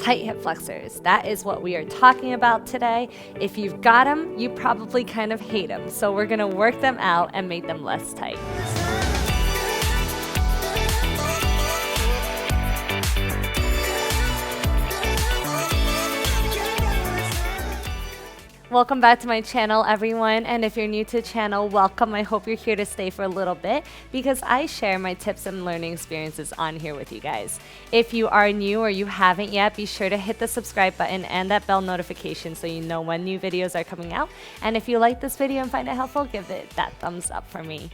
tight hip flexors. That is what we are talking about today. If you've got them, you probably kind of hate them. So we're gonna work them out and make them less tight. Welcome back to my channel, everyone, and if you're new to the channel, welcome. I hope you're here to stay for a little bit because I share my tips and learning experiences on here with you guys. If you are new or you haven't yet, be sure to hit the subscribe button and that bell notification so you know when new videos are coming out. And if you like this video and find it helpful, give it that thumbs up for me.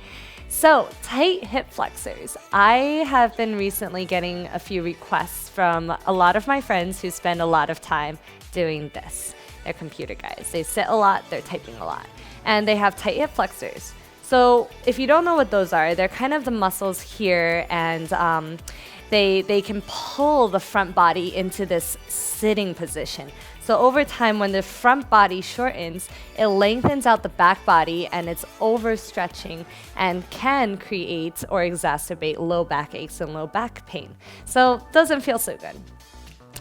So, tight hip flexors. I have been recently getting a few requests from a lot of my friends who spend a lot of time doing this. They're computer guys. They sit a lot, they're typing a lot, and they have tight hip flexors. So if you don't know what those are, they're kind of the muscles here, and they can pull the front body into this sitting position. So over time, when the front body shortens, it lengthens out the back body, and it's overstretching and can create or exacerbate low back aches and low back pain. So it doesn't feel so good.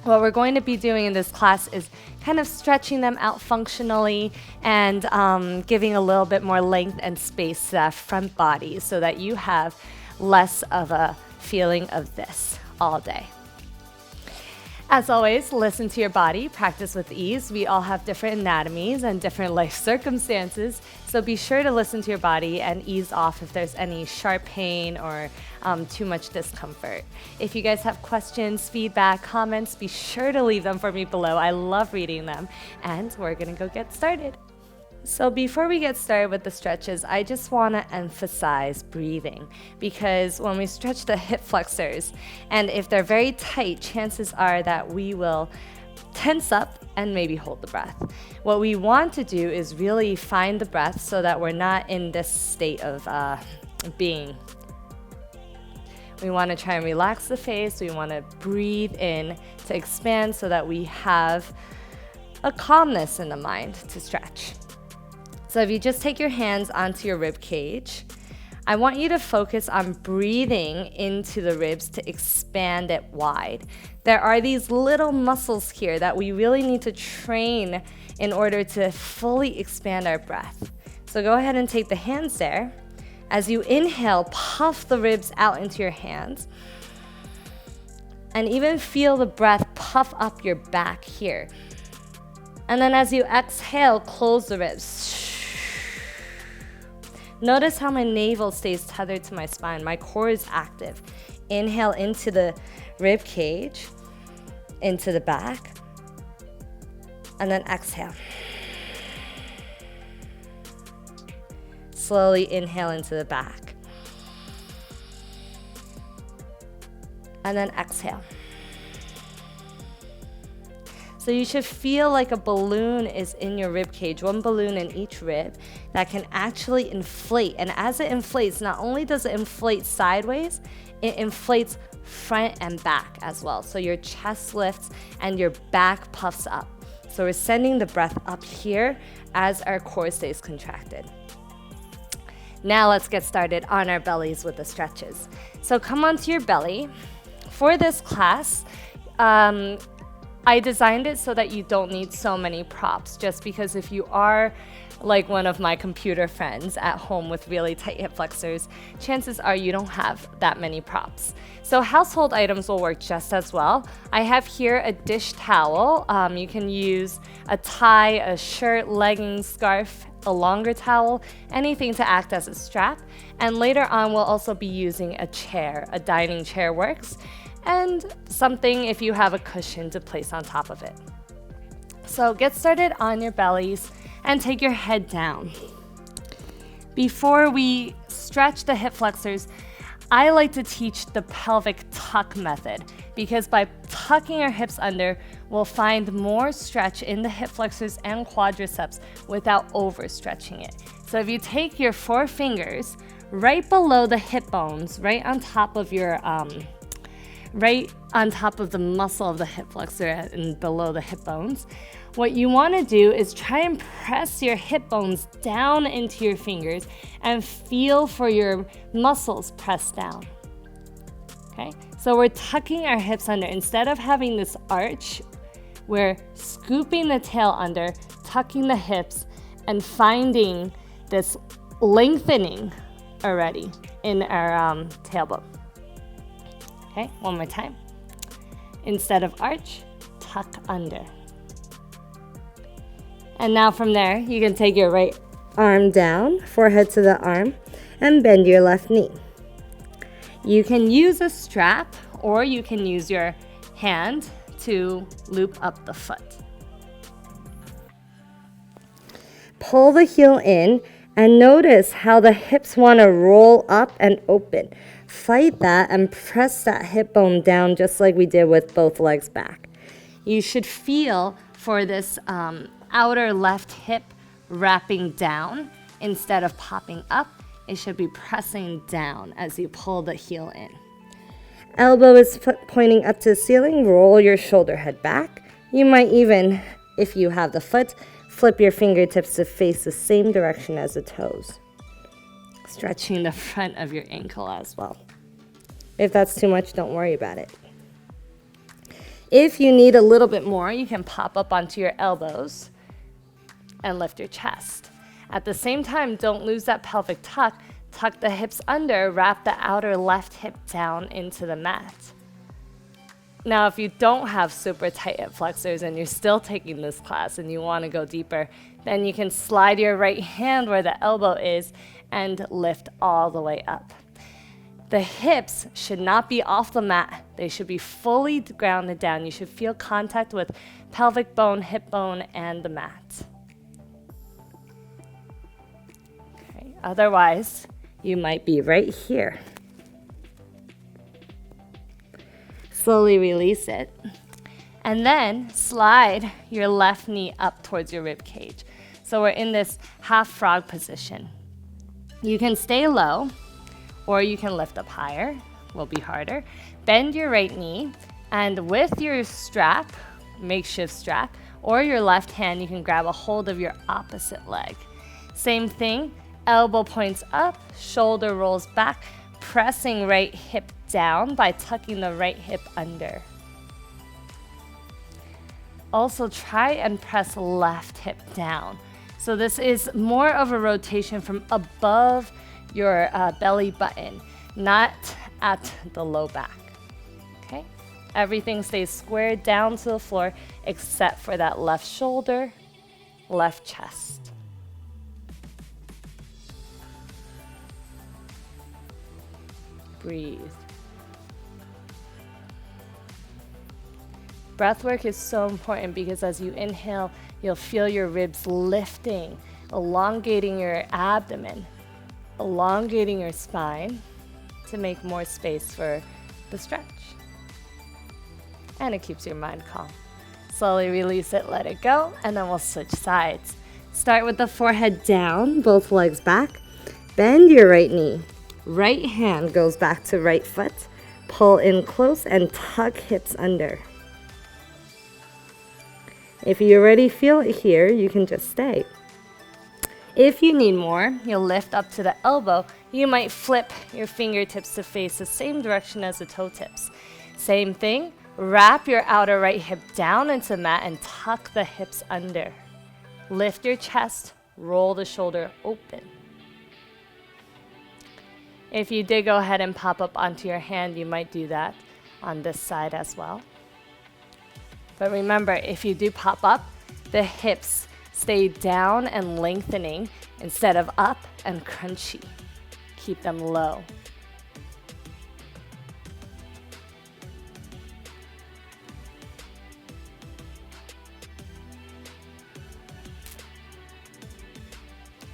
What we're going to be doing in this class is kind of stretching them out functionally and giving a little bit more length and space to that front body so that you have less of a feeling of this all day. As always, listen to your body, practice with ease. We all have different anatomies and different life circumstances, so be sure to listen to your body and ease off if there's any sharp pain or too much discomfort. If you guys have questions, feedback, comments, be sure to leave them for me below. I love reading them, and we're gonna go get started. So before we get started with the stretches, I just want to emphasize breathing, because when we stretch the hip flexors, and if they're very tight, chances are that we will tense up and maybe hold the breath. What we want to do is really find the breath so that we're not in this state of being. We want to try and relax the face. We want to breathe in to expand so that we have a calmness in the mind to stretch. So if you just take your hands onto your rib cage, I want you to focus on breathing into the ribs to expand it wide. There are these little muscles here that we really need to train in order to fully expand our breath. So go ahead and take the hands there. As you inhale, puff the ribs out into your hands. And even feel the breath puff up your back here. And then as you exhale, close the ribs. Notice how my navel stays tethered to my spine. My core is active. Inhale into the rib cage, into the back, and then exhale. Slowly inhale into the back, and then exhale. So you should feel like a balloon is in your rib cage, one balloon in each rib that can actually inflate. And as it inflates, not only does it inflate sideways, it inflates front and back as well. So your chest lifts and your back puffs up. So we're sending the breath up here as our core stays contracted. Now let's get started on our bellies with the stretches. So come onto your belly. For this class, I designed it so that you don't need so many props, just because if you are like one of my computer friends at home with really tight hip flexors, chances are you don't have that many props. So household items will work just as well. I have here a dish towel. You can use a tie, a shirt, leggings, scarf, a longer towel, anything to act as a strap. And later on, we'll also be using a chair. A dining chair works. And something if you have a cushion to place on top of it. So get started on your bellies and take your head down. Before we stretch the hip flexors, I like to teach the pelvic tuck method, because by tucking our hips under, we'll find more stretch in the hip flexors and quadriceps without overstretching it. So if you take your 4 fingers right below the hip bones, right on top of your right on top of the muscle of the hip flexor and below the hip bones, what you want to do is try and press your hip bones down into your fingers and feel for your muscles pressed down. Okay, so we're tucking our hips under. Instead of having this arch We're scooping the tail under, tucking the hips, and finding this lengthening already in our tailbone. Okay, one more time. Instead of arch, tuck under. And now from there, you can take your right arm down, forehead to the arm, and bend your left knee. You can use a strap or you can use your hand to loop up the foot. Pull the heel in and notice how the hips want to roll up and open. Fight that and press that hip bone down just like we did with both legs back. You should feel for this outer left hip wrapping down instead of popping up. It should be pressing down as you pull the heel in. Elbow is pointing up to the ceiling. Roll your shoulder head back. You might even, if you have the foot, flip your fingertips to face the same direction as the toes. Stretching the front of your ankle as well. If that's too much, don't worry about it. If you need a little bit more, you can pop up onto your elbows and lift your chest. At the same time, don't lose that pelvic tuck. Tuck the hips under, wrap the outer left hip down into the mat. Now, if you don't have super tight hip flexors and you're still taking this class and you want to go deeper, then you can slide your right hand where the elbow is and lift all the way up. The hips should not be off the mat. They should be fully grounded down. You should feel contact with pelvic bone, hip bone, and the mat. Okay. Otherwise, you might be right here. Slowly release it. And then slide your left knee up towards your rib cage. So we're in this half frog position. You can stay low, or you can lift up higher, will be harder. Bend your right knee, and with your strap, makeshift strap, or your left hand, you can grab a hold of your opposite leg. Same thing, elbow points up, shoulder rolls back, pressing right hip down by tucking the right hip under. Also try and press left hip down. So this is more of a rotation from above your belly button, not at the low back. Okay? Everything stays squared down to the floor except for that left shoulder, left chest. Breathe. Breath work is so important because as you inhale, you'll feel your ribs lifting, elongating your abdomen, elongating your spine to make more space for the stretch. And it keeps your mind calm. Slowly release it, let it go, and then we'll switch sides. Start with the forehead down, both legs back. Bend your right knee. Right hand goes back to right foot. Pull in close and tuck hips under. If you already feel it here, you can just stay. If you need more, you'll lift up to the elbow. You might flip your fingertips to face the same direction as the toe tips. Same thing, wrap your outer right hip down into the mat and tuck the hips under. Lift your chest, roll the shoulder open. If you did go ahead and pop up onto your hand, you might do that on this side as well. But remember, if you do pop up, the hips stay down and lengthening instead of up and crunchy. Keep them low.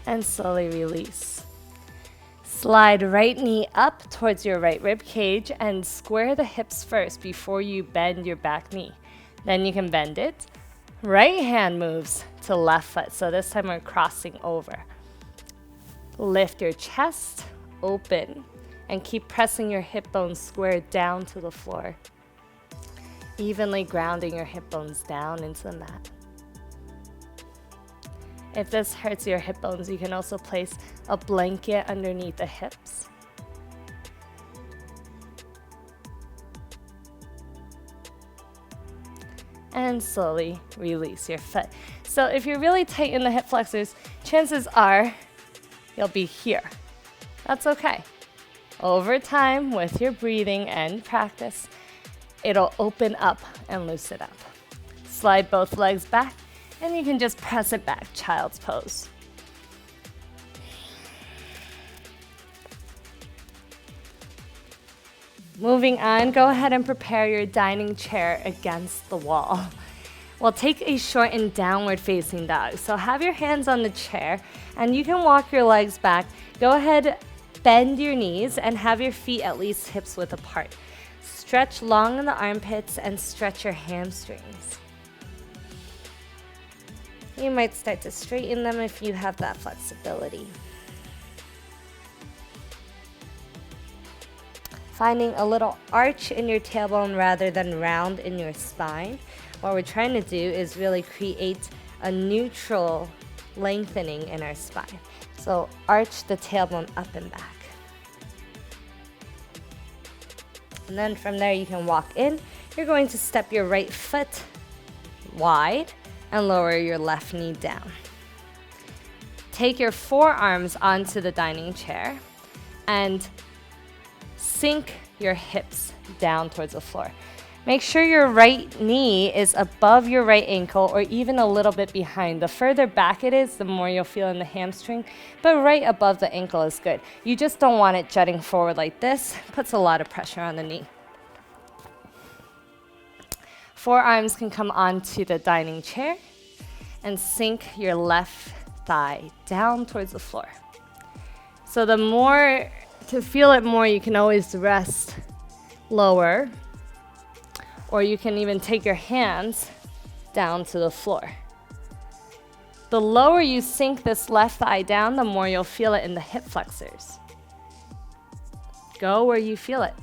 And slowly release. Slide right knee up towards your right rib cage and square the hips first before you bend your back knee. Then you can bend it. Right hand moves to left foot. So this time we're crossing over. Lift your chest, open, and keep pressing your hip bones squared down to the floor. Evenly grounding your hip bones down into the mat. If this hurts your hip bones, you can also place a blanket underneath the hips. and slowly release your foot. So if you're really tight in the hip flexors, chances are you'll be here. That's okay. Over time, with your breathing and practice, it'll open up and loosen up. Slide both legs back, and you can just press it back, child's pose. Moving on, go ahead and prepare your dining chair against the wall. We'll take a shortened downward facing dog. So have your hands on the chair, and you can walk your legs back. Go ahead, bend your knees, and have your feet at least hips width apart. Stretch long in the armpits and stretch your hamstrings. You might start to straighten them if you have that flexibility. Finding a little arch in your tailbone rather than round in your spine. What we're trying to do is really create a neutral lengthening in our spine. So arch the tailbone up and back. And then from there you can walk in. You're going to step your right foot wide and lower your left knee down. Take your forearms onto the dining chair and sink your hips down towards the floor. Make sure your right knee is above your right ankle or even a little bit behind. The further back it is, the more you'll feel in the hamstring, but right above the ankle is good. You just don't want it jutting forward like this. Puts a lot of pressure on the knee. Forearms can come onto the dining chair and sink your left thigh down towards the floor. So to feel it more, you can always rest lower, or you can even take your hands down to the floor. The lower you sink this left thigh down, the more you'll feel it in the hip flexors. Go where you feel it.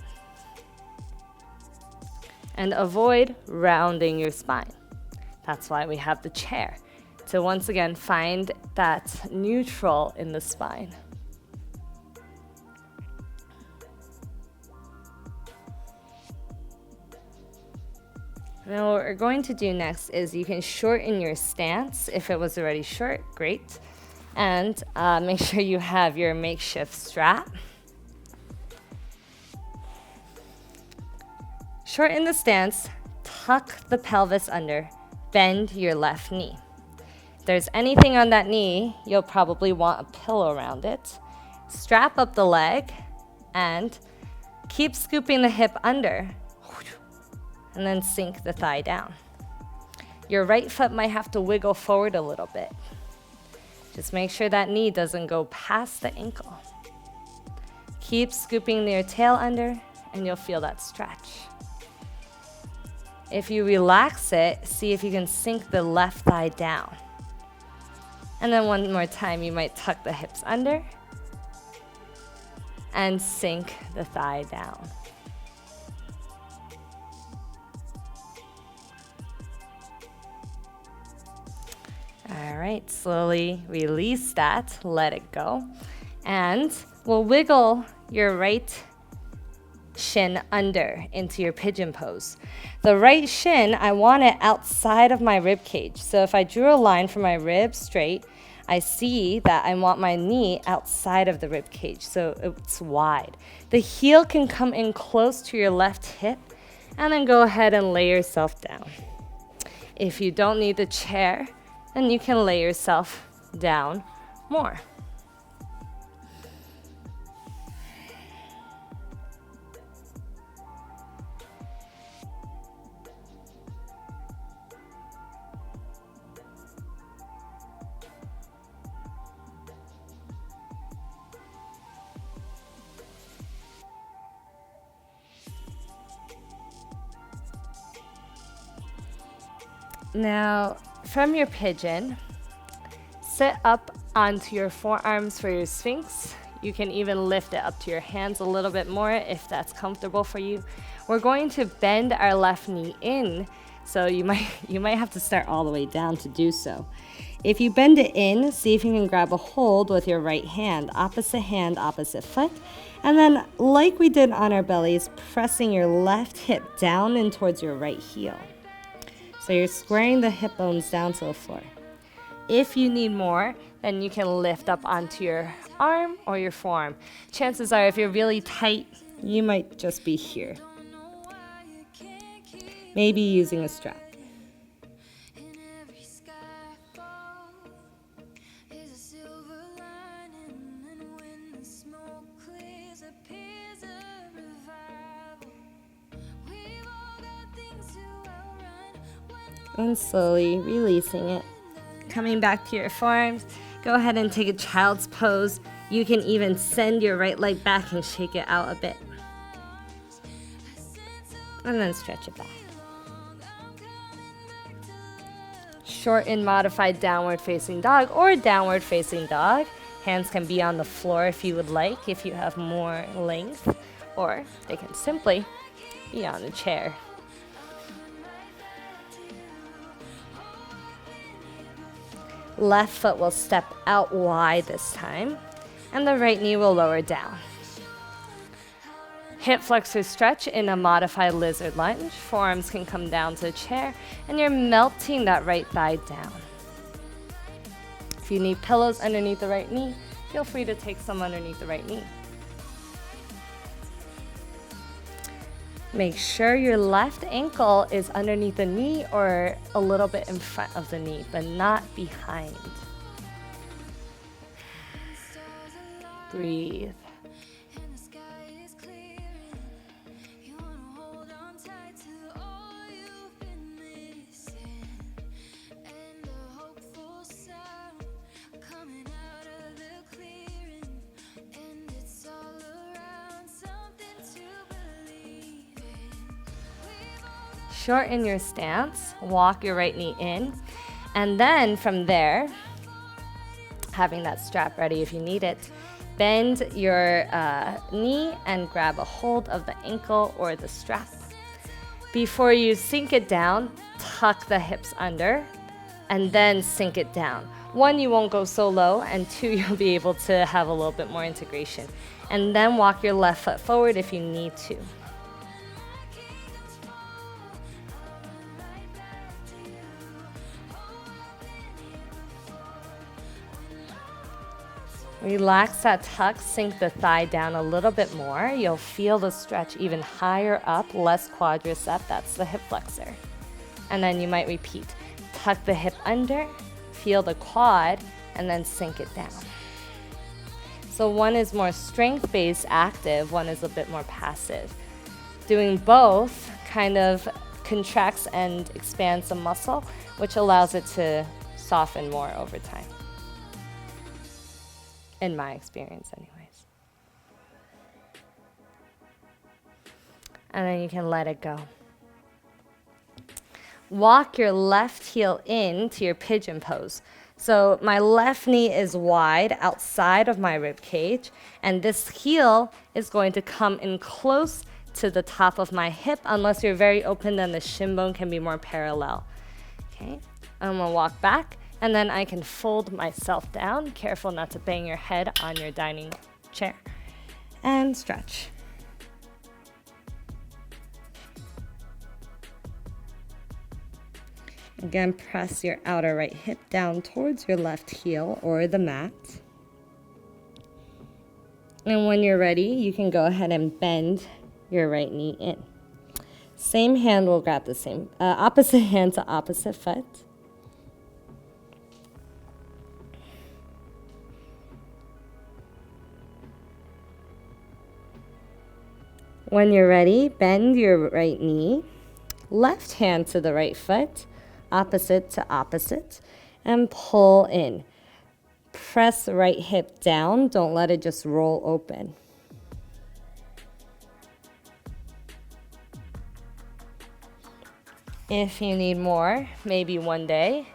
And avoid rounding your spine. That's why we have the chair, to once again find that neutral in the spine. Now what we're going to do next is you can shorten your stance. If it was already short, great. And make sure you have your makeshift strap. Shorten the stance, tuck the pelvis under, bend your left knee. If there's anything on that knee, you'll probably want a pillow around it. Strap up the leg and keep scooping the hip under. And then sink the thigh down. Your right foot might have to wiggle forward a little bit. Just make sure that knee doesn't go past the ankle. Keep scooping your tail under and you'll feel that stretch. If you relax it, see if you can sink the left thigh down. And then one more time, you might tuck the hips under and sink the thigh down. All right, slowly release that, let it go. And we'll wiggle your right shin under into your pigeon pose. The right shin, I want it outside of my rib cage. So if I drew a line from my rib straight, I see that I want my knee outside of the rib cage, so it's wide. The heel can come in close to your left hip, and then go ahead and lay yourself down. If you don't need the chair, then you can lay yourself down more. Now, from your pigeon, sit up onto your forearms for your Sphinx. You can even lift it up to your hands a little bit more if that's comfortable for you. We're going to bend our left knee in, so you might have to start all the way down to do so. If you bend it in, see if you can grab a hold with your right hand, opposite foot, and then like we did on our bellies, pressing your left hip down and towards your right heel. So you're squaring the hip bones down to the floor. If you need more, then you can lift up onto your arm or your forearm. Chances are, if you're really tight, you might just be here. Maybe using a strap. And slowly releasing it. Coming back to your forearms, go ahead and take a child's pose. You can even send your right leg back and shake it out a bit. And then stretch it back. Shorten modified downward facing dog or downward facing dog. Hands can be on the floor if you would like, if you have more length, or they can simply be on a chair. Left foot will step out wide this time, and the right knee will lower down. Hip flexors stretch in a modified lizard lunge. Forearms can come down to a chair, and you're melting that right thigh down. If you need pillows underneath the right knee, feel free to take some underneath the right knee. Make sure your left ankle is underneath the knee or a little bit in front of the knee, but not behind. Breathe. Shorten your stance, walk your right knee in, and then from there, having that strap ready if you need it, bend your knee and grab a hold of the ankle or the strap. Before you sink it down, tuck the hips under, and then sink it down. One, you won't go so low, and two, you'll be able to have a little bit more integration. And then walk your left foot forward if you need to. Relax that tuck, sink the thigh down a little bit more. You'll feel the stretch even higher up, less quadricep, that's the hip flexor. And then you might repeat. Tuck the hip under, feel the quad, and then sink it down. So one is more strength-based active, one is a bit more passive. Doing both kind of contracts and expands the muscle, which allows it to soften more over time. In my experience, anyways. And then you can let it go. Walk your left heel in to your pigeon pose. So my left knee is wide outside of my rib cage, and this heel is going to come in close to the top of my hip. Unless you're very open, then the shin bone can be more parallel. Okay, I'm gonna walk back. And then I can fold myself down, careful not to bang your head on your dining chair, and stretch. Again, press your outer right hip down towards your left heel or the mat. And when you're ready, you can go ahead and bend your right knee in. Same hand will grab the same, opposite hand to opposite foot. When you're ready, bend your right knee, left hand to the right foot, opposite to opposite, and pull in. Press the right hip down, don't let it just roll open. If you need more, maybe one day,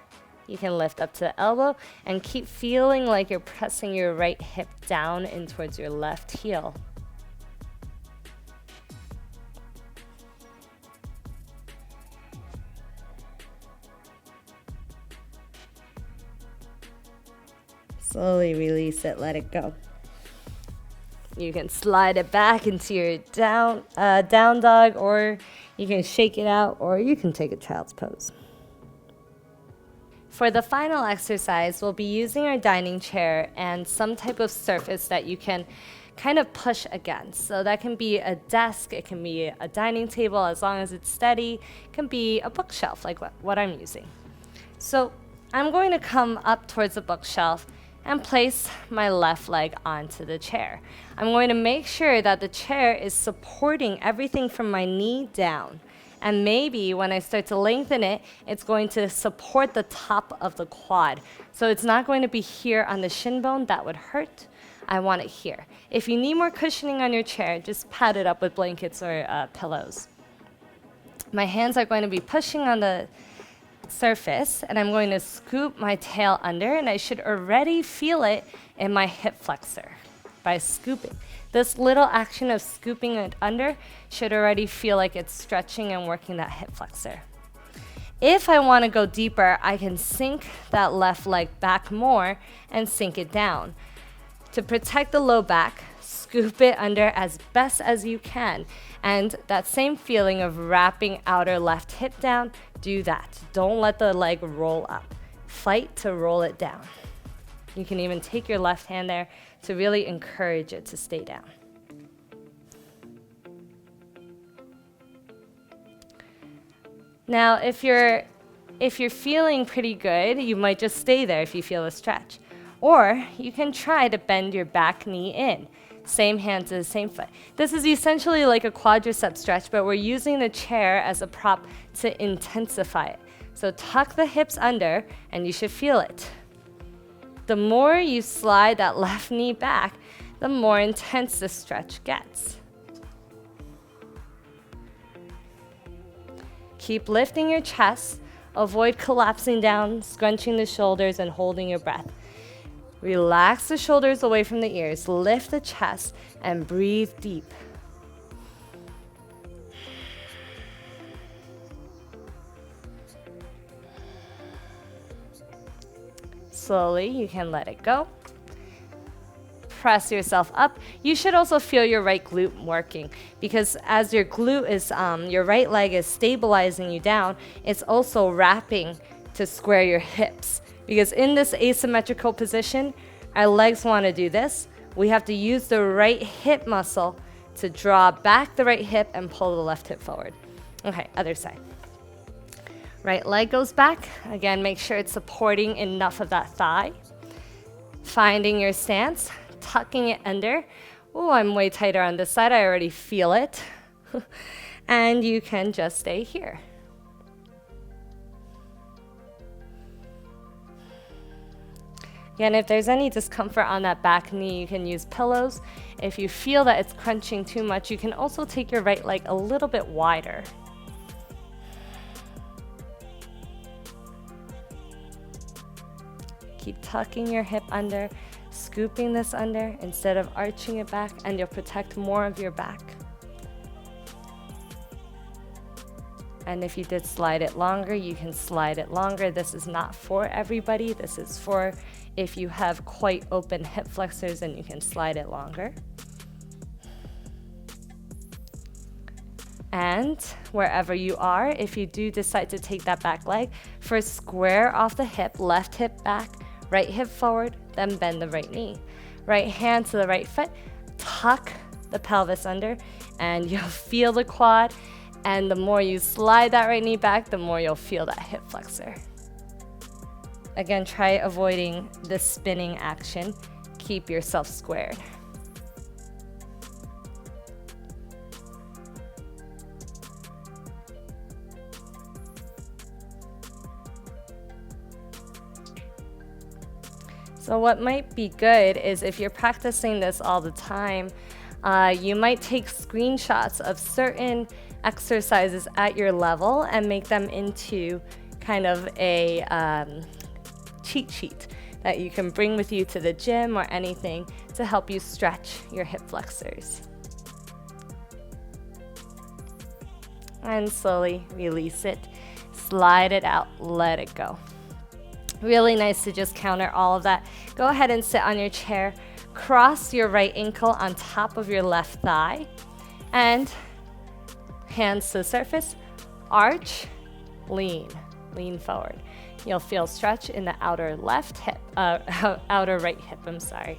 you can lift up to the elbow and keep feeling like you're pressing your right hip down in towards your left heel. Slowly release it, let it go. You can slide it back into your down dog, or you can shake it out, or you can take a child's pose. For the final exercise, we'll be using our dining chair and some type of surface that you can kind of push against. So that can be a desk, it can be a dining table as long as it's steady, it can be a bookshelf like what I'm using. So I'm going to come up towards the bookshelf and place my left leg onto the chair. I'm going to make sure that the chair is supporting everything from my knee down. And maybe when I start to lengthen it, it's going to support the top of the quad. So it's not going to be here on the shin bone, that would hurt. I want it here. If you need more cushioning on your chair, just pad it up with blankets or pillows. My hands are going to be pushing on the surface, and I'm going to scoop my tail under, and I should already feel it in my hip flexor by scooping. This little action of scooping it under should already feel like it's stretching and working that hip flexor. If I want to go deeper, I can sink that left leg back more and sink it down. To protect the low back, scoop it under as best as you can. And that same feeling of wrapping outer left hip down, do that. Don't let the leg roll up. Fight to roll it down. You can even take your left hand there to really encourage it to stay down. Now, if you're feeling pretty good, you might just stay there if you feel a stretch. Or you can try to bend your back knee in. Same hand to the same foot. This is essentially like a quadricep stretch, but we're using the chair as a prop to intensify it. So tuck the hips under, and you should feel it. The more you slide that left knee back, the more intense the stretch gets. Keep lifting your chest. Avoid collapsing down, scrunching the shoulders, and holding your breath. Relax the shoulders away from the ears. Lift the chest and breathe deep. Slowly, you can let it go. Press yourself up. You should also feel your right glute working, because as your glute is, your right leg is stabilizing you down, it's also wrapping to square your hips. Because in this asymmetrical position, our legs want to do this. We have to use the right hip muscle to draw back the right hip and pull the left hip forward. Okay, other side. Right leg goes back. Again, make sure it's supporting enough of that thigh. Finding your stance, tucking it under. Oh, I'm way tighter on this side. I already feel it. And you can just stay here. Again, if there's any discomfort on that back knee, you can use pillows. If you feel that it's crunching too much, you can also take your right leg a little bit wider. Keep tucking your hip under, scooping this under instead of arching it back, and you'll protect more of your back. And if you did slide it longer, you can slide it longer. This is not for everybody. This is for if you have quite open hip flexors, and you can slide it longer. And wherever you are, if you do decide to take that back leg, first square off the hip, left hip back, right hip forward, then bend the right knee. Right hand to the right foot, tuck the pelvis under, and you'll feel the quad. And the more you slide that right knee back, the more you'll feel that hip flexor. Again, try avoiding the spinning action. Keep yourself squared. So what might be good is if you're practicing this all the time, you might take screenshots of certain exercises at your level and make them into kind of a cheat sheet that you can bring with you to the gym or anything to help you stretch your hip flexors. And slowly release it, slide it out, let it go. Really nice to just counter all of that. Go ahead and sit on your chair. Cross your right ankle on top of your left thigh. And hands to the surface. Arch, lean. lean forward. You'll feel stretch in the outer left hip, outer right hip, I'm sorry.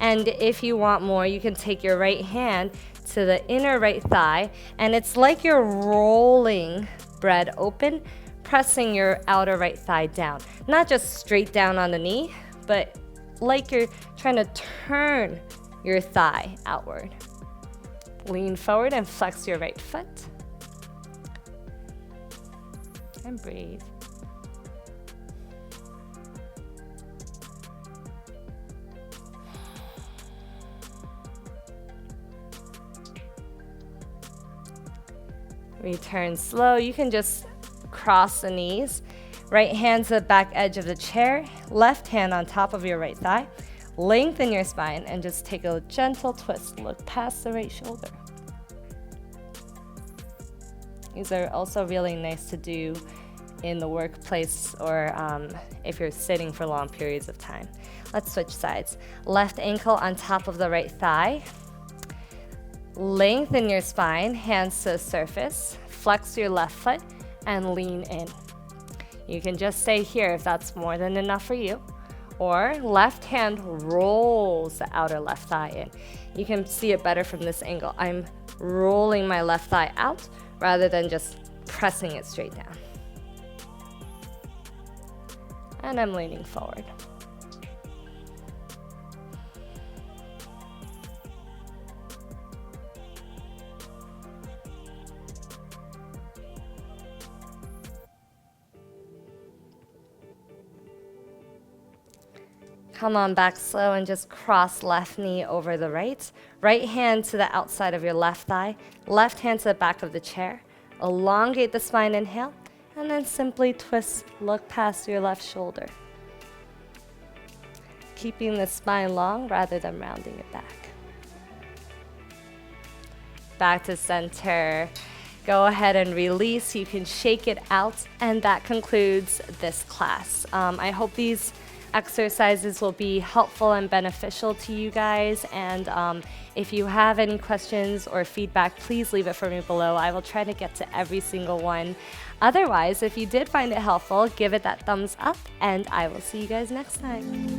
And if you want more, you can take your right hand to the inner right thigh, and it's like you're rolling bread open, pressing your outer right thigh down. Not just straight down on the knee, but like you're trying to turn your thigh outward. Lean forward and flex your right foot. And breathe. Return slow. You can just cross the knees. Right hand to the back edge of the chair. Left hand on top of your right thigh. Lengthen your spine and just take a gentle twist. Look past the right shoulder. These are also really nice to do in the workplace or if you're sitting for long periods of time. Let's switch sides. Left ankle on top of the right thigh. Lengthen your spine, hands to the surface. Flex your left foot and lean in. You can just stay here if that's more than enough for you. Or left hand rolls the outer left thigh in. You can see it better from this angle. I'm rolling my left thigh out rather than just pressing it straight down. And I'm leaning forward. Come on back slow and just cross left knee over the right. Right hand to the outside of your left thigh. Left hand to the back of the chair. Elongate the spine, inhale. And then simply twist, look past your left shoulder. Keeping the spine long rather than rounding it back. Back to center. Go ahead and release. You can shake it out. And that concludes this class. I hope these exercises will be helpful and beneficial to you guys, and if you have any questions or feedback, please leave it for me below. I will try to get to every single one. Otherwise, if you did find it helpful, give it that thumbs up, and I will see you guys next time.